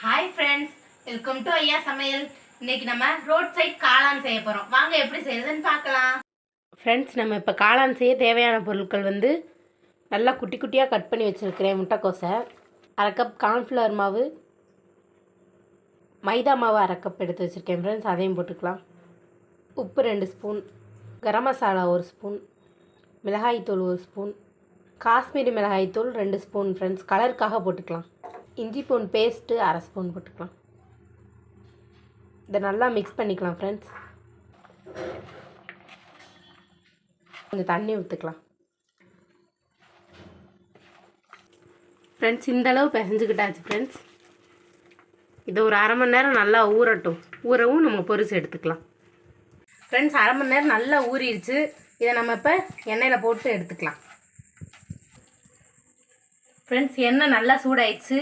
Hi friends, welcome to ஐயா சமையல். இன்னைக்கு நம்ம ரோட் சைட் காளான் செய்ய போகிறோம். வாங்க எப்படி செய்யறதுன்னு பார்க்கலாம். ஃப்ரெண்ட்ஸ், நம்ம இப்போ காளான் செய்ய தேவையான பொருட்கள் நல்லா குட்டி குட்டியாக கட் பண்ணி வச்சுருக்கிறேன். முட்டைக்கோசை, அரை கப் கார்ன்ஃப்ளவர் மாவு, மைதா மாவு அரை கப் எடுத்து வச்சுருக்கேன் ஃப்ரெண்ட்ஸ், அதையும் போட்டுக்கலாம். உப்பு 2 ஸ்பூன், கரம் மசாலா 1 ஸ்பூன், மிளகாய்த்தூள் 1 ஸ்பூன், காஷ்மீரி மிளகாய்த்தூள் 2 ஸ்பூன் ஃப்ரெண்ட்ஸ், கலருக்காக போட்டுக்கலாம். இஞ்சி பூண்டு பேஸ்ட்டு அரை ஸ்பூன் போட்டுக்கலாம். இதை நல்லா மிக்ஸ் பண்ணிக்கலாம் ஃப்ரெண்ட்ஸ். கொஞ்சம் தண்ணி ஊற்றிக்கலாம் ஃப்ரெண்ட்ஸ். இந்தளவு பிசைஞ்சுக்கிட்டாச்சு ஃப்ரெண்ட்ஸ். இதை ஒரு அரை மணி நேரம் நல்லா ஊறட்டும். ஊறவும் நம்ம பொரிச்சு எடுத்துக்கலாம் ஃப்ரெண்ட்ஸ். அரை மணி நேரம் நல்லா ஊறிடுச்சு. இதை நம்ம இப்போ எண்ணெயில் போட்டு எடுத்துக்கலாம் ஃப்ரெண்ட்ஸ். எண்ணெய் நல்லா சூடாயிடுச்சு.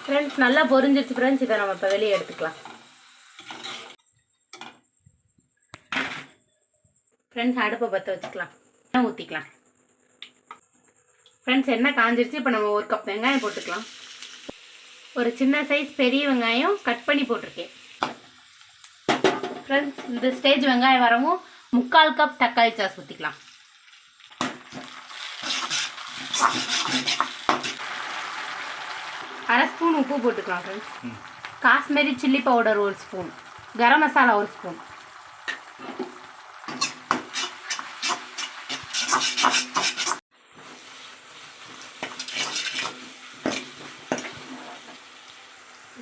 ஃப்ரெண்ட்ஸ், நல்லா பொரிஞ்சிருச்சு ஃப்ரெண்ட்ஸ். இதை நம்ம இப்போ வெளியே எடுத்துக்கலாம் ஃப்ரெண்ட்ஸ். அடுப்பை பற்ற வச்சுக்கலாம். எண்ணெய் ஊற்றிக்கலாம் ஃப்ரெண்ட்ஸ். எண்ணெய் காஞ்சிருச்சு. இப்போ நம்ம 1 கப் வெங்காயம் போட்டுக்கலாம். ஒரு சின்ன சைஸ் பெரிய வெங்காயம் கட் பண்ணி போட்டிருக்கேன் ஃப்ரெண்ட்ஸ். இந்த ஸ்டேஜ் வெங்காயம் வரவும் 3/4 கப் தக்காளி சாஸ் ஊற்றிக்கலாம். அரை ஸ்பூன் உப்பு போட்டுக்கலாம் friends. Kashmiri chilli powder 1 spoon, garam masala 1 spoon.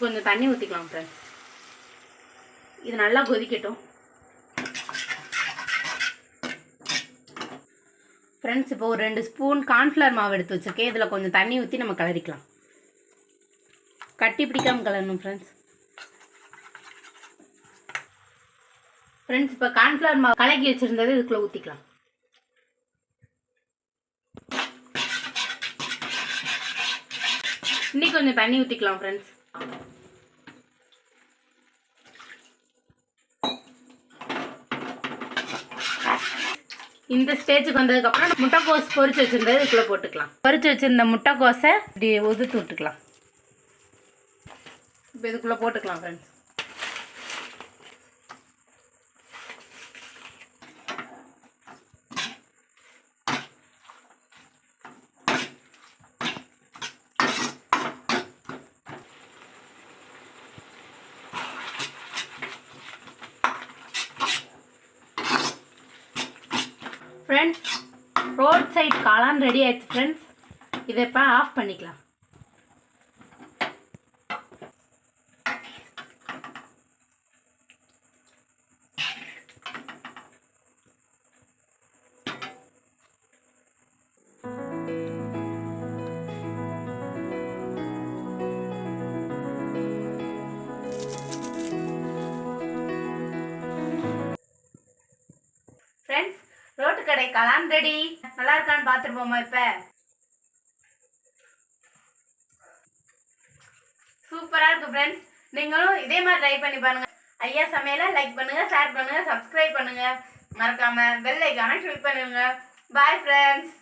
கொஞ்சம் தண்ணி ஊற்றிக்கலாம் ஃப்ரெண்ட்ஸ். இது நல்லா கொதிக்கட்டும் ஃப்ரெண்ட்ஸ். இப்போ ஒரு 2 ஸ்பூன் கார்ன்ஃப்ளவர் மாவு எடுத்து வச்சுருக்கேன். இதில் கொஞ்சம் தண்ணி ஊற்றி நம்ம கலரிக்கலாம். கட்டி பிடிக்காமல் கலரணும் ஃப்ரெண்ட்ஸ். ஃப்ரெண்ட்ஸ், இப்போ கார்ன்ஃப்ளவர் மாவு கலக்கி வச்சுருந்தது இதுக்குள்ளே ஊற்றிக்கலாம். இன்னி கொஞ்சம் தண்ணி ஊற்றிக்கலாம் ஃப்ரெண்ட்ஸ். இந்த ஸ்டேஜுக்கு வந்ததுக்கப்புறம் முட்டைக்கோஸ் பொரிச்சு வச்சுருந்தது இதுக்குள்ளே போட்டுக்கலாம். பொரிச்சு வச்சுருந்த முட்டைக்கோஸை இப்படி உதுத்து விட்டுக்கலாம். இப்போ இதுக்குள்ளே போட்டுக்கலாம் ஃப்ரெண்ட்ஸ். ஃப்ரெண்ட்ஸ், ரோட் சைட் காளான் ரெடி ஆயிடுச்சு ஃப்ரெண்ட்ஸ். இதை இப்போ ஆஃப் பண்ணிக்கலாம். ஃப்ரெண்ட்ஸ், ரோட்டு கடை காளான் ரெடி. நல்லா இருக்கான்னு பார்த்துட்டு போமா. இப்போ சூப்பராக இருக்கு ஃப்ரெண்ட்ஸ். நீங்களும் இதே மாதிரி ட்ரை பண்ணி பாருங்க. ஐயா சமையலை லைக் பண்ணுங்க, ஷேர் பண்ணுங்க, சப்ஸ்கிரைப் பண்ணுங்க. மறக்காம பெல் ஐகானை கிளிக் பண்ணுங்க. Bye friends.